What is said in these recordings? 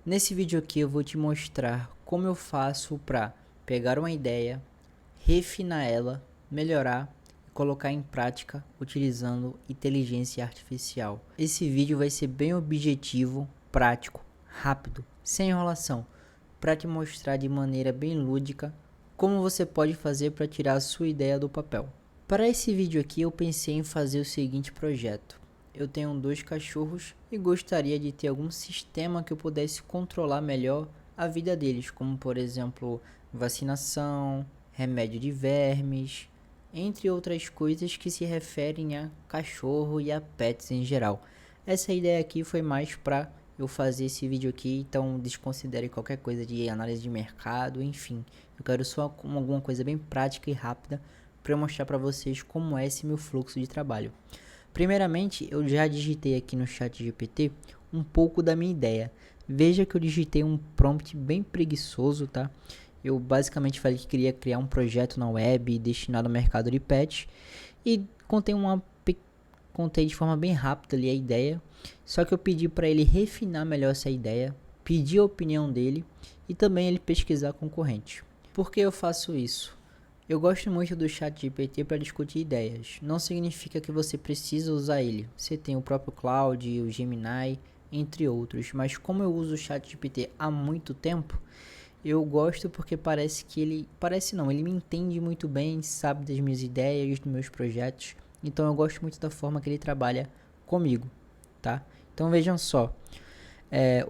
Nesse vídeo aqui eu vou te mostrar como eu faço para pegar uma ideia, refinar ela, melhorar e colocar em prática utilizando inteligência artificial. Esse vídeo vai ser bem objetivo, prático, rápido, sem enrolação, para te mostrar de maneira bem lúdica como você pode fazer para tirar a sua ideia do papel. Para esse vídeo aqui eu pensei em fazer o seguinte projeto. Eu tenho 2 cachorros e gostaria de ter algum sistema que eu pudesse controlar melhor a vida deles, como por exemplo vacinação, remédio de vermes, entre outras coisas que se referem a cachorro e a pets em geral. Essa ideia aqui foi mais para eu fazer esse vídeo aqui, então desconsidere qualquer coisa de análise de mercado, enfim. Eu quero só alguma coisa bem prática e rápida para eu mostrar para vocês como é esse meu fluxo de trabalho. Primeiramente, eu já digitei aqui no ChatGPT um pouco da minha ideia. Veja que eu digitei um prompt bem preguiçoso, tá? Eu basicamente falei que queria criar um projeto na web destinado ao mercado de pets e contei de forma bem rápida ali a ideia. Só que eu pedi para ele refinar melhor essa ideia, pedi a opinião dele e também ele pesquisar concorrente. Por que eu faço isso? Eu gosto muito do ChatGPT para discutir ideias. Não significa que você precisa usar ele. Você tem o próprio Claude, o Gemini, entre outros. Mas como eu uso o ChatGPT há muito tempo, eu gosto porque parece que ele... Parece não, ele me entende muito bem, sabe das minhas ideias, dos meus projetos. Então eu gosto muito da forma que ele trabalha comigo, tá? Então vejam só.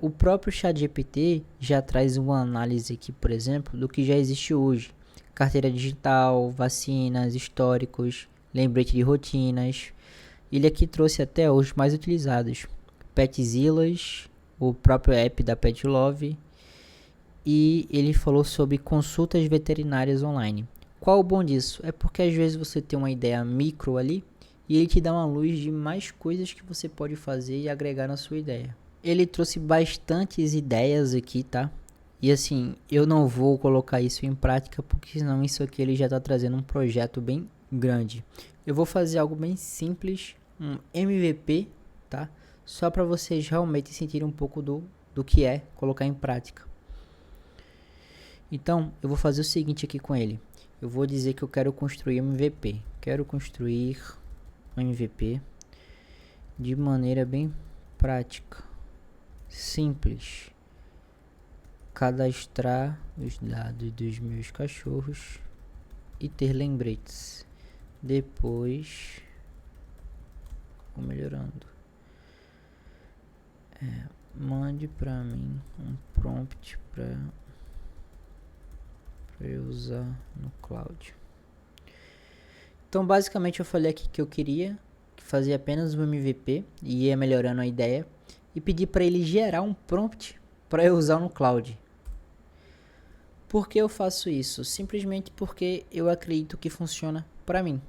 O próprio ChatGPT já traz uma análise aqui, por exemplo, do que já existe hoje. Carteira digital, vacinas, históricos, lembrete de rotinas. Ele aqui trouxe até os mais utilizados. Petzilla's, o próprio app da Pet Love. E ele falou sobre consultas veterinárias online. Qual o bom disso? É porque às vezes você tem uma ideia micro ali e ele te dá uma luz de mais coisas que você pode fazer e agregar na sua ideia. Ele trouxe bastantes ideias aqui, tá? E assim, eu não vou colocar isso em prática porque senão isso aqui ele já está trazendo um projeto bem grande. Eu vou fazer algo bem simples, um MVP, tá? Só para vocês realmente sentirem um pouco do que é colocar em prática. Então, eu vou fazer o seguinte aqui com ele. Eu vou dizer que eu quero construir um MVP. Quero construir um MVP de maneira bem prática, simples. Cadastrar os dados dos meus cachorros e ter lembretes. Depois vou melhorando. Mande para mim um prompt para eu usar no cloud. Então basicamente eu falei aqui que eu queria fazer apenas um MVP e ia melhorando a ideia e pedi para ele gerar um prompt para eu usar no cloud. Por que eu faço isso? Simplesmente porque eu acredito que funciona para mim.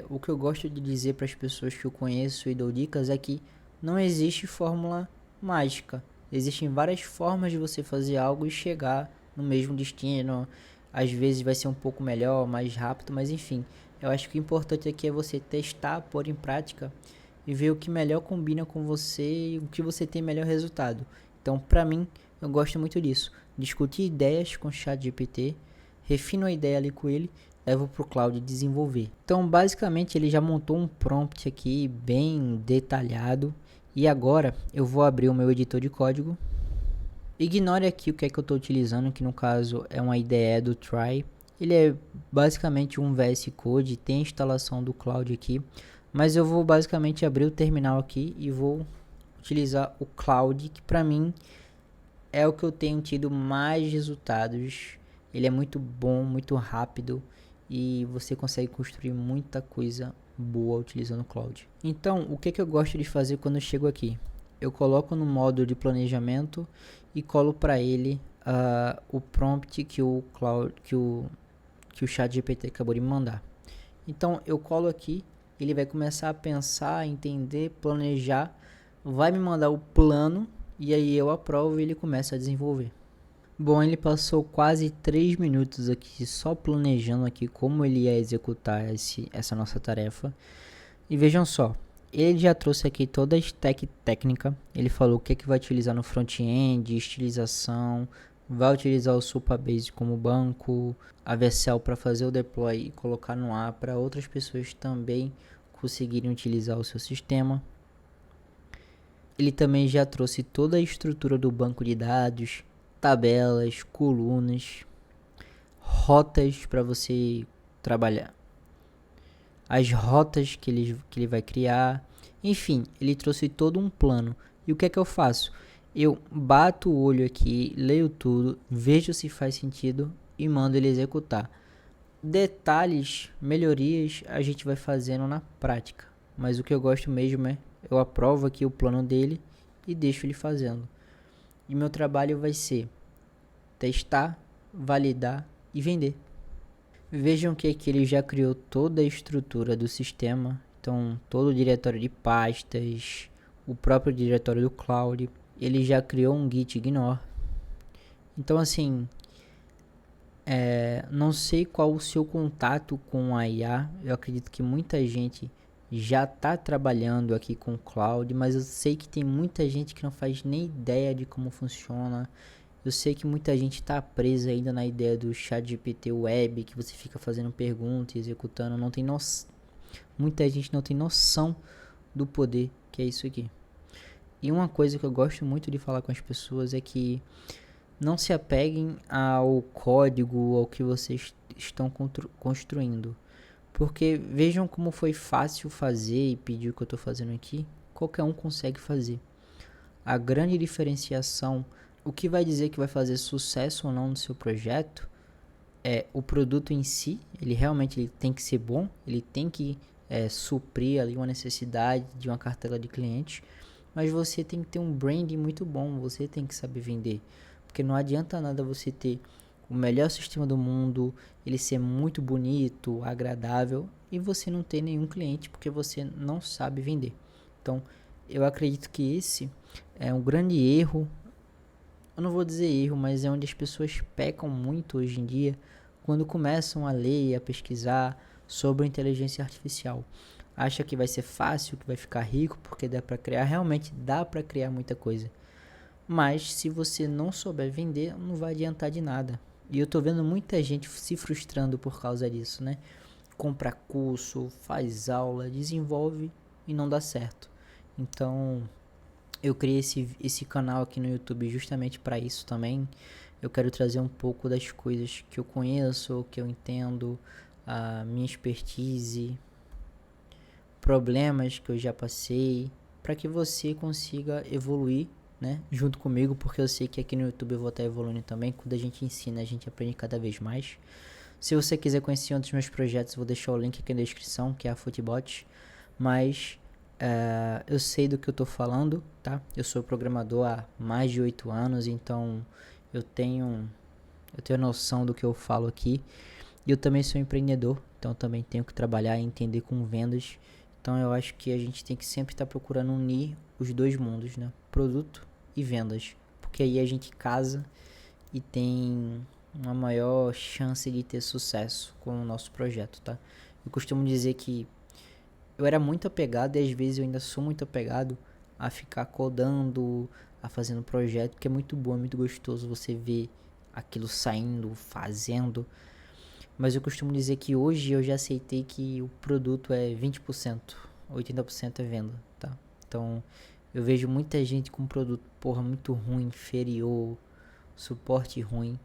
O que eu gosto de dizer para as pessoas que eu conheço e dou dicas é que não existe fórmula mágica. Existem várias formas de você fazer algo e chegar no mesmo destino. Às vezes vai ser um pouco melhor, mais rápido, mas enfim. Eu acho que o importante aqui é você testar, pôr em prática e ver o que melhor combina com você e o que você tem melhor resultado. Então, para mim, eu gosto muito disso. Discutir ideias com o ChatGPT, refino a ideia ali com ele, levo para o cloud desenvolver. Então, basicamente, ele já montou um prompt aqui bem detalhado. E agora, eu vou abrir o meu editor de código. Ignore aqui o que é que eu estou utilizando, que no caso é uma IDE do Try. Ele é basicamente um VS Code, tem a instalação do cloud aqui. Mas eu vou basicamente abrir o terminal aqui e vou utilizar o cloud, que para mim é o que eu tenho tido mais resultados. Ele é muito bom, muito rápido e você consegue construir muita coisa boa utilizando o cloud. Então, o que eu gosto de fazer quando eu chego aqui? Eu coloco no modo de planejamento e colo para ele o prompt que o ChatGPT acabou de me mandar. Então, eu colo aqui, ele vai começar a pensar, entender, planejar, vai me mandar o plano e aí eu aprovo e ele começa a desenvolver. Bom, ele passou quase 3 minutos aqui só planejando aqui como ele ia executar essa nossa tarefa. E vejam só, ele já trouxe aqui toda a stack técnica. Ele falou o que é que vai utilizar no front-end, estilização, vai utilizar o Supabase como banco, a Vercel para fazer o deploy e colocar no ar para outras pessoas também conseguirem utilizar o seu sistema. Ele também já trouxe toda a estrutura do banco de dados, tabelas, colunas, rotas para você trabalhar, as rotas que ele vai criar, enfim, ele trouxe todo um plano. E o que é que eu faço? Eu bato o olho aqui, leio tudo, vejo se faz sentido e mando ele executar. Detalhes, melhorias, a gente vai fazendo na prática. Mas o que eu gosto mesmo é, eu aprovo aqui o plano dele e deixo ele fazendo. E meu trabalho vai ser testar, validar e vender. Vejam que aqui ele já criou toda a estrutura do sistema. Então, todo o diretório de pastas, o próprio diretório do cloud. Ele já criou um git ignore. Então, assim, não sei qual o seu contato com a IA. Eu acredito que muita gente já está trabalhando aqui com o cloud, mas eu sei que tem muita gente que não faz nem ideia de como funciona. Eu sei que muita gente está presa ainda na ideia do ChatGPT web, que você fica fazendo perguntas e executando, não tem noção. Muita gente não tem noção do poder que é isso aqui. E uma coisa que eu gosto muito de falar com as pessoas é que não se apeguem ao código, ao que vocês estão construindo. Porque vejam como foi fácil fazer e pedir o que eu estou fazendo aqui. Qualquer um consegue fazer. A grande diferenciação, o que vai dizer que vai fazer sucesso ou não no seu projeto, é o produto em si. Ele realmente tem que ser bom, ele tem que suprir ali uma necessidade de uma cartela de clientes, mas você tem que ter um branding muito bom, você tem que saber vender, porque não adianta nada você ter o melhor sistema do mundo, ele ser muito bonito, agradável, e você não ter nenhum cliente porque você não sabe vender. Então, eu acredito que esse é um grande erro. Eu não vou dizer erro, mas é onde as pessoas pecam muito hoje em dia quando começam a ler e a pesquisar sobre inteligência artificial. Acha que vai ser fácil, que vai ficar rico porque dá para criar. Realmente dá para criar muita coisa. Mas se você não souber vender, não vai adiantar de nada. E eu tô vendo muita gente se frustrando por causa disso, né? Compra curso, faz aula, desenvolve e não dá certo. Então, eu criei esse canal aqui no YouTube justamente para isso também. Eu quero trazer um pouco das coisas que eu conheço, que eu entendo, a minha expertise, problemas que eu já passei, para que você consiga evoluir, né, junto comigo, porque eu sei que aqui no YouTube eu vou estar evoluindo também. Quando a gente ensina, a gente aprende cada vez mais. Se você quiser conhecer outros meus projetos, eu vou deixar o link aqui na descrição, que é a Futbot. Mas eu sei do que eu tô falando, tá? Eu sou programador há mais de 8 anos, então eu tenho noção do que eu falo aqui. E eu também sou empreendedor, então eu também tenho que trabalhar e entender com vendas. Então eu acho que a gente tem que sempre estar procurando unir os dois mundos, né? Produto e vendas. Porque aí a gente casa e tem uma maior chance de ter sucesso com o nosso projeto, tá? Eu costumo dizer que eu era muito apegado e às vezes eu ainda sou muito apegado a ficar codando, a fazendo projeto, que é muito bom, é muito gostoso você ver aquilo saindo, fazendo. Mas eu costumo dizer que hoje eu já aceitei que o produto é 20%, 80% é venda, tá? Então, eu vejo muita gente com produto, porra, muito ruim, inferior, suporte ruim,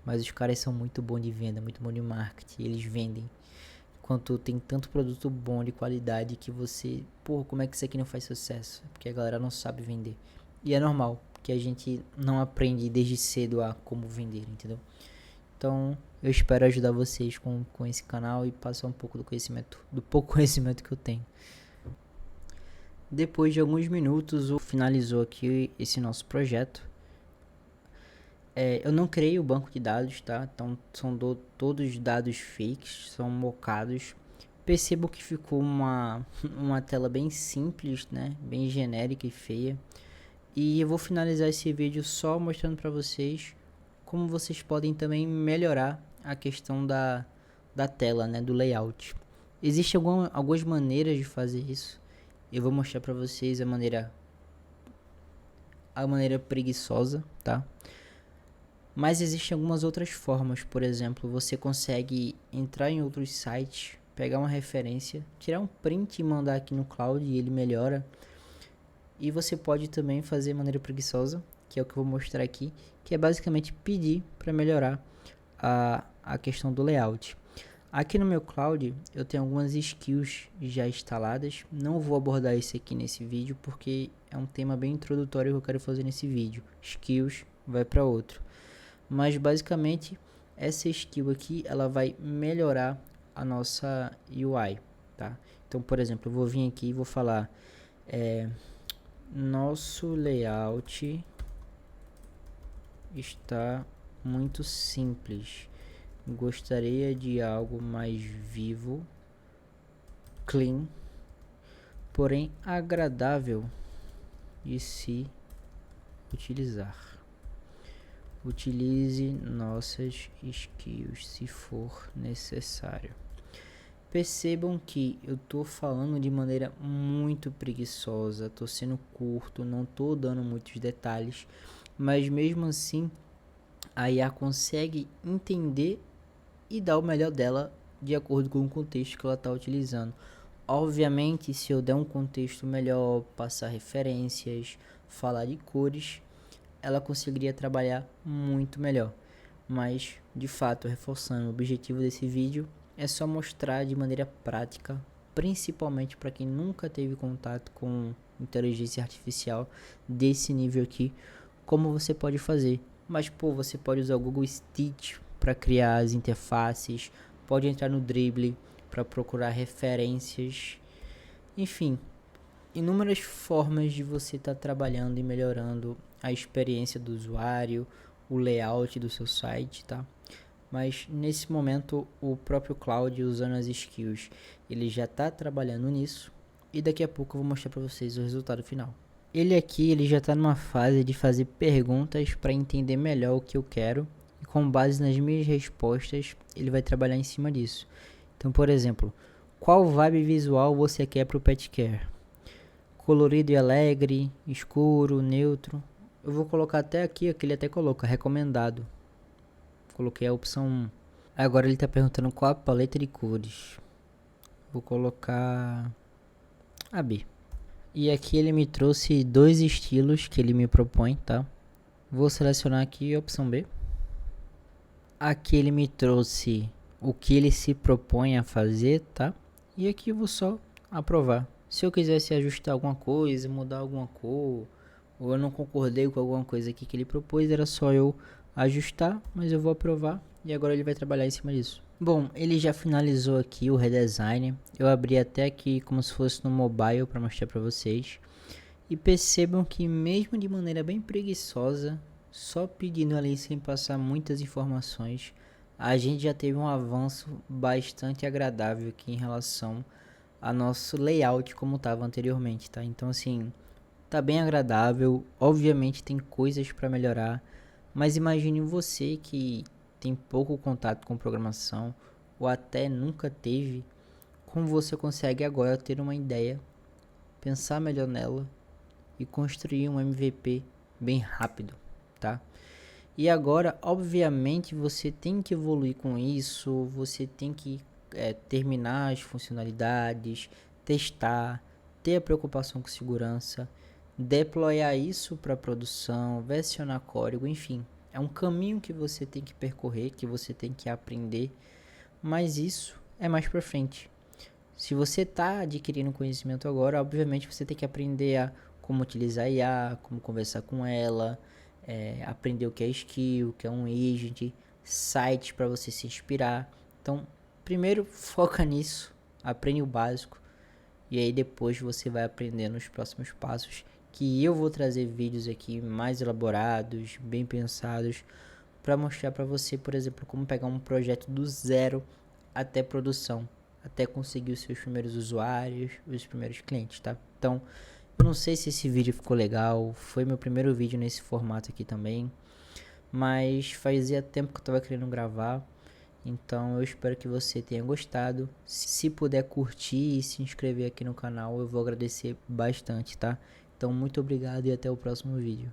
mas os caras são muito bons de venda, muito bons de marketing, eles vendem. Enquanto tem tanto produto bom de qualidade que você, porra, como é que isso aqui não faz sucesso? Porque a galera não sabe vender. E é normal, porque a gente não aprende desde cedo a como vender, entendeu? Então, eu espero ajudar vocês com esse canal e passar um pouco do pouco conhecimento que eu tenho. Depois de alguns minutos, finalizou aqui esse nosso projeto. Eu não criei o banco de dados, tá? Então, são todos dados fakes, são mocados. Percebo que ficou uma tela bem simples, né? Bem genérica e feia. E eu vou finalizar esse vídeo só mostrando para vocês como vocês podem também melhorar a questão da tela, né, do layout. Existem algumas maneiras de fazer isso. Eu vou mostrar para vocês a maneira preguiçosa, tá? Mas existem algumas outras formas. Por exemplo, você consegue entrar em outros sites, pegar uma referência, tirar um print e mandar aqui no cloud e ele melhora. E você pode também fazer de maneira preguiçosa, que é o que eu vou mostrar aqui, que é basicamente pedir para melhorar a questão do layout. Aqui no meu cloud eu tenho algumas skills já instaladas. Não vou abordar isso aqui nesse vídeo porque é um tema bem introdutório que eu quero fazer nesse vídeo. Skills vai para outro. Mas basicamente essa skill aqui ela vai melhorar a nossa UI, tá? Então, por exemplo, eu vou vir aqui e vou falar nosso layout está muito simples. Gostaria de algo mais vivo, clean, porém agradável de se utilizar. Utilize nossas skills se for necessário. Percebam que eu tô falando de maneira muito preguiçosa, tô sendo curto, não tô dando muitos detalhes, mas mesmo assim a IA consegue entender e dar o melhor dela de acordo com o contexto que ela está utilizando. Obviamente, se eu der um contexto melhor, passar referências, falar de cores, ela conseguiria trabalhar muito melhor. Mas, de fato, reforçando, o objetivo desse vídeo é só mostrar de maneira prática, principalmente para quem nunca teve contato com inteligência artificial desse nível aqui, como você pode fazer. Mas, pô, você pode usar o Google Stitch para criar as interfaces, pode entrar no Dribbble para procurar referências, enfim, inúmeras formas de você estar trabalhando e melhorando a experiência do usuário, o layout do seu site, tá? Mas nesse momento o próprio Cloud, usando as skills, ele já está trabalhando nisso e daqui a pouco eu vou mostrar para vocês o resultado final. Ele já está numa fase de fazer perguntas para entender melhor o que eu quero e com base nas minhas respostas ele vai trabalhar em cima disso. Então, por exemplo, qual vibe visual você quer para o Pet Care? Colorido e alegre, escuro, neutro. Eu vou colocar até aqui, ele até coloca recomendado. Coloquei a opção 1. Agora ele está perguntando qual a paleta de cores. Vou colocar a B. E aqui ele me trouxe dois estilos que ele me propõe, tá? Vou selecionar aqui a opção B. Aqui ele me trouxe o que ele se propõe a fazer, tá? E aqui eu vou só aprovar. Se eu quisesse ajustar alguma coisa, mudar alguma cor, ou eu não concordei com alguma coisa aqui que ele propôs, era só eu ajustar, mas eu vou aprovar e agora ele vai trabalhar em cima disso. Bom, ele já finalizou aqui o redesign. Eu abri até aqui como se fosse no mobile para mostrar para vocês. E percebam que mesmo de maneira bem preguiçosa, só pedindo ali sem passar muitas informações, a gente já teve um avanço bastante agradável aqui em relação a nosso layout como estava anteriormente, tá? Então assim, tá bem agradável. Obviamente tem coisas para melhorar, mas imagine você que tem pouco contato com programação ou até nunca teve, como você consegue agora ter uma ideia, pensar melhor nela e construir um MVP bem rápido, tá? E agora, obviamente, você tem que evoluir com isso, você tem que terminar as funcionalidades, testar, ter a preocupação com segurança, deployar isso para produção, versionar código, enfim. É um caminho que você tem que percorrer, que você tem que aprender, mas isso é mais para frente. Se você está adquirindo conhecimento agora, obviamente você tem que aprender a como utilizar a IA, como conversar com ela, aprender o que é skill, o que é um agent, sites para você se inspirar. Então, primeiro foca nisso, aprende o básico e aí depois você vai aprendendo os próximos passos, que eu vou trazer vídeos aqui mais elaborados, bem pensados, para mostrar para você, por exemplo, como pegar um projeto do zero até produção, até conseguir os seus primeiros usuários, os primeiros clientes, tá? Então, eu não sei se esse vídeo ficou legal, foi meu primeiro vídeo nesse formato aqui também, mas fazia tempo que eu tava querendo gravar Então eu espero que você tenha gostado. Se puder curtir e se inscrever aqui no canal, eu vou agradecer bastante, tá? Então muito obrigado e até o próximo vídeo.